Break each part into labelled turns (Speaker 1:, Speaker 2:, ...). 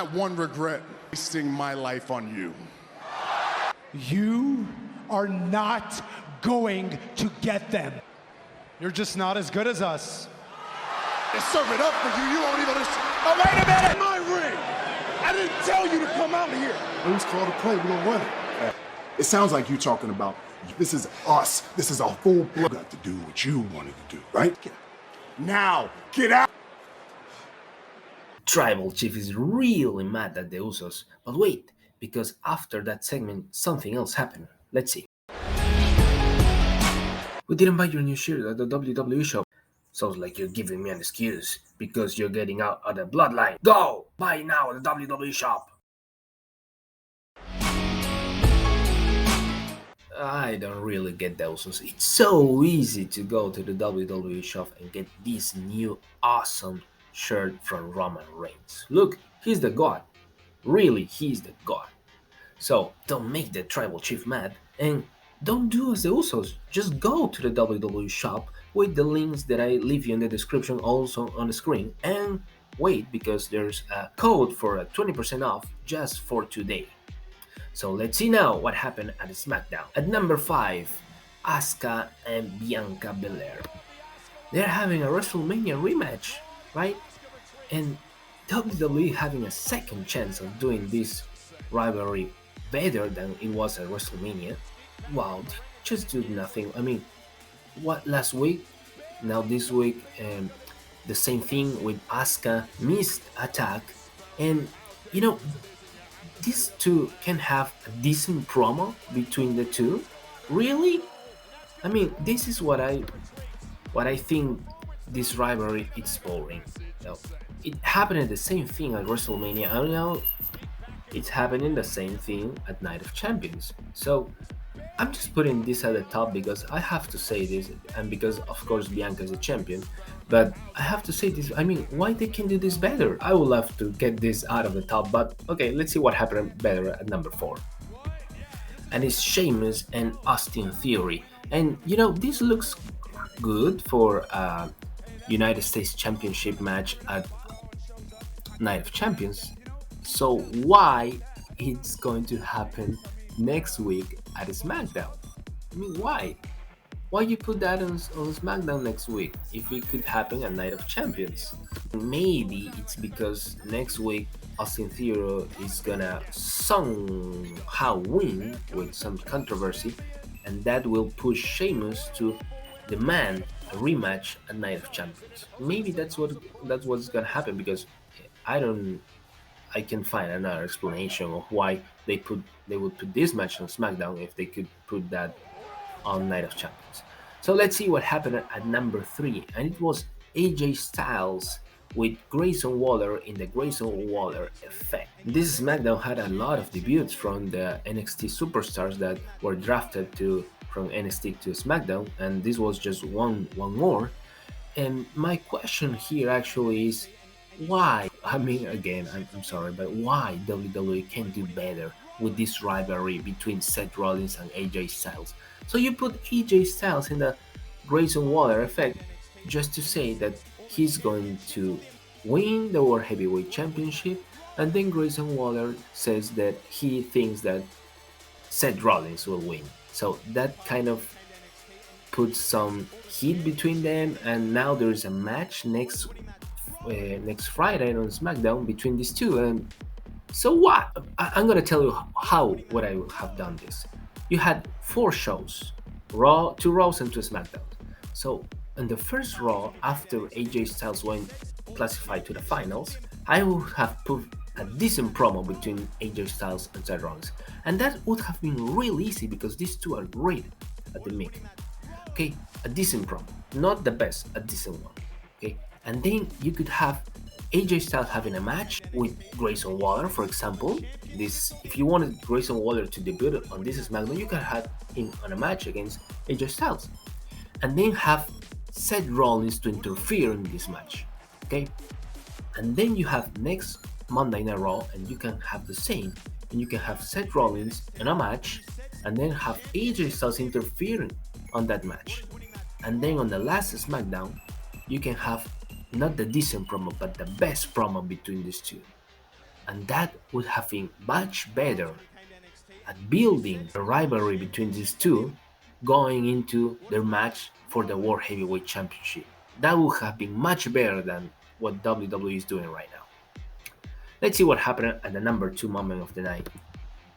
Speaker 1: One regret, wasting my life on you.
Speaker 2: You are not going to get them. You're just not as good as us.
Speaker 1: To serve it up for you, you won't even listen. Oh, wait a minute! My ring! I didn't tell you to come out here.
Speaker 3: It was called a play, we're gonna win it. It sounds like you talking about, this is us, this is our full blood. You got to do what you wanted to do, right? Get out. Now, get out!
Speaker 4: Tribal Chief is really mad at the Usos, but wait, because after that segment, something else happened. Let's see. We didn't buy your new shirt at the WWE shop. Sounds like you're giving me an excuse because you're getting out of the Bloodline. Go! Buy now at the WWE shop! I don't really get those. It's so easy to go to the WWE shop and get this new awesome shirt from Roman Reigns. Look, he's the god. Really, he's the god. So don't make the Tribal Chief mad and don't do as the Usos. Just go to the WWE shop with the links that I leave you in the description, also on the screen, and wait because there's a code for a 20% off just for today. So let's see now what happened at SmackDown. At number 5, Asuka and Bianca Belair. They're having a WrestleMania rematch, right? And WWE having a second chance of doing this rivalry better than it was at WrestleMania. Wow, just do nothing. I mean, what last week? Now this week, the same thing with Asuka, missed attack, and you know, these two can have a decent promo between the two. Really? I mean, this is what I think this rivalry is boring. So, it happened the same thing at WrestleMania, and now it's happening the same thing at Night of Champions. So I'm just putting this at the top because I have to say this, and because of course Bianca is a champion, but I have to say this. I mean, why they can do this better? I would love to get this out of the top, but okay, let's see what happened better at number 4. And it's Sheamus and Austin Theory. And you know, this looks good for a United States Championship match at Night of Champions. So why it's going to happen next week at SmackDown? I mean, why? Why you put that on SmackDown next week if it could happen at Night of Champions? Maybe it's because next week Austin Theory is gonna somehow win with some controversy, and that will push Sheamus to demand a rematch at Night of Champions. Maybe that's what's gonna happen, because I can find another explanation of why they would put this match on SmackDown if they could put that on Night of Champions. So let's see what happened at number 3, and it was AJ Styles with Grayson Waller in the Grayson Waller effect. This SmackDown had a lot of debuts from the NXT superstars that were drafted from NXT to SmackDown, and this was just one more. And my question here actually is, why? I mean, again, I'm sorry, but why WWE can't do better with this rivalry between Seth Rollins and AJ Styles? So you put AJ Styles in the Grayson Waller effect just to say that he's going to win the World Heavyweight Championship, and then Grayson Waller says that he thinks that Seth Rollins will win. So that kind of puts some heat between them, and now there is a match next Friday on SmackDown between these two. And so what? I'm gonna tell you what I would have done this. You had 4 shows, 2 Raws and 2 SmackDowns. So in the first Raw, after AJ Styles went classified to the finals, I would have put a decent promo between AJ Styles and Seth Rollins, and that would have been real easy because these two are great at the mic. Okay, a decent promo, not the best, a decent one. Okay, and then you could have AJ Styles having a match with Grayson Waller, for example. If you wanted Grayson Waller to debut on this SmackDown, you could have him on a match against AJ Styles, and then have Seth Rollins to interfere in this match. Okay, and then you have next Monday Night Raw, and you can have the same, and you can have Seth Rollins in a match, and then have AJ Styles interfering on that match, and then on the last SmackDown, you can have not the decent promo, but the best promo between these two. and that would have been much better at building a rivalry between these two going into their match for the World Heavyweight Championship. That would have been much better than what WWE is doing right now. Let's see what happened at the number 2 moment of the night.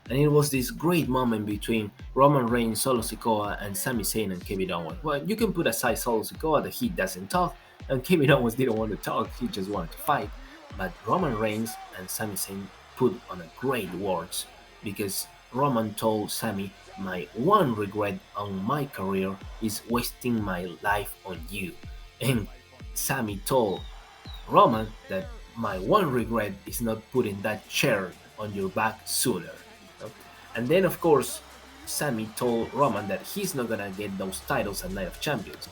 Speaker 4: And it was this great moment between Roman Reigns, Solo Sikoa, and Sami Zayn and Kevin Owens. Well, you can put aside Solo Sikoa that he doesn't talk, and Kevin Owens didn't want to talk, he just wanted to fight. But Roman Reigns and Sami Zayn put on a great words because Roman told Sami, "My one regret on my career is wasting my life on you." And Sami told Roman that my one regret is not putting that chair on your back sooner. And then, of course, Sami told Roman that he's not gonna get those titles at Night of Champions.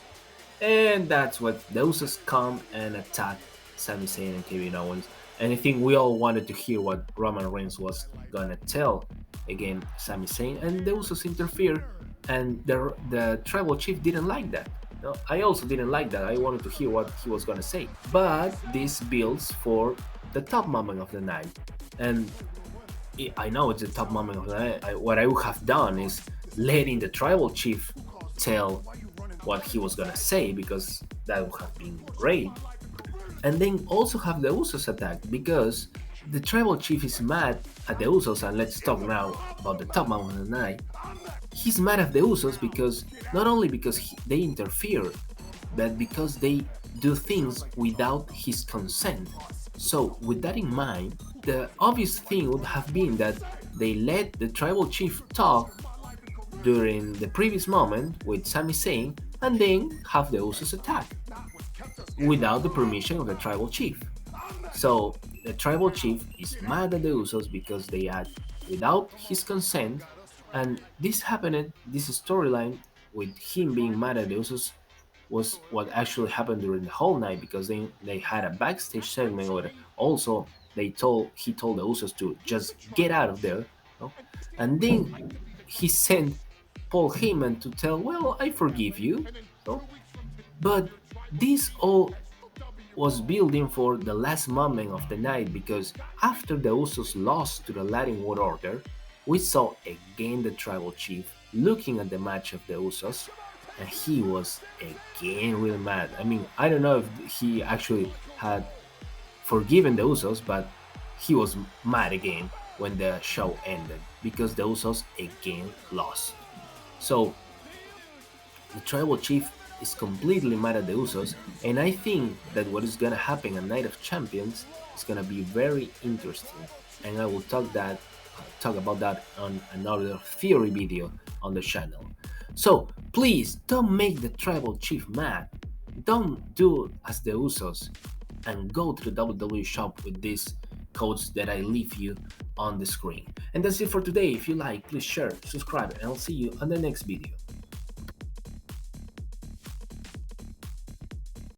Speaker 4: And that's what the Usos come and attack Sami Zayn and Kevin Owens. And I think we all wanted to hear what Roman Reigns was gonna tell again Sami Zayn, and the Usos interfere, and the Tribal Chief didn't like that. No, I also didn't like that. I wanted to hear what he was gonna say. But this builds for the top moment of the night, and I know it's the top moment of the night. What I would have done is letting the Tribal Chief tell what he was gonna say, because that would have been great. And then also have the Usos attack, because the Tribal Chief is mad at the Usos, and let's talk now about the top moment of the night. He's mad at the Usos because not only because they interfere, but because they do things without his consent. So with that in mind, the obvious thing would have been that they let the Tribal Chief talk during the previous moment with Sami Zayn, and then have the Usos attack without the permission of the Tribal Chief. So the Tribal Chief is mad at the Usos because they act without his consent, and this storyline with him being mad at the Usos was what actually happened during the whole night, because they had a backstage segment where also he told the Usos to just get out of there, no? And then he sent Paul Heyman to tell, well, I forgive you, no? But this all was building for the last moment of the night, because after the Usos lost to the Latin World Order, we saw again the Tribal Chief looking at the match of the Usos, and he was again real mad. I mean, I don't know if he actually had forgiven the Usos, but he was mad again when the show ended, because the Usos again lost. So the Tribal Chief is completely mad at the Usos, and I think that what is gonna happen at Night of Champions is gonna be very interesting, and I will talk about that on another theory video on the channel. So please don't make the Tribal Chief mad. Don't do as the Usos and go to the WWE shop with these codes that I leave you on the screen. And that's it for today. If you like, please share, subscribe, and I'll see you on the next video.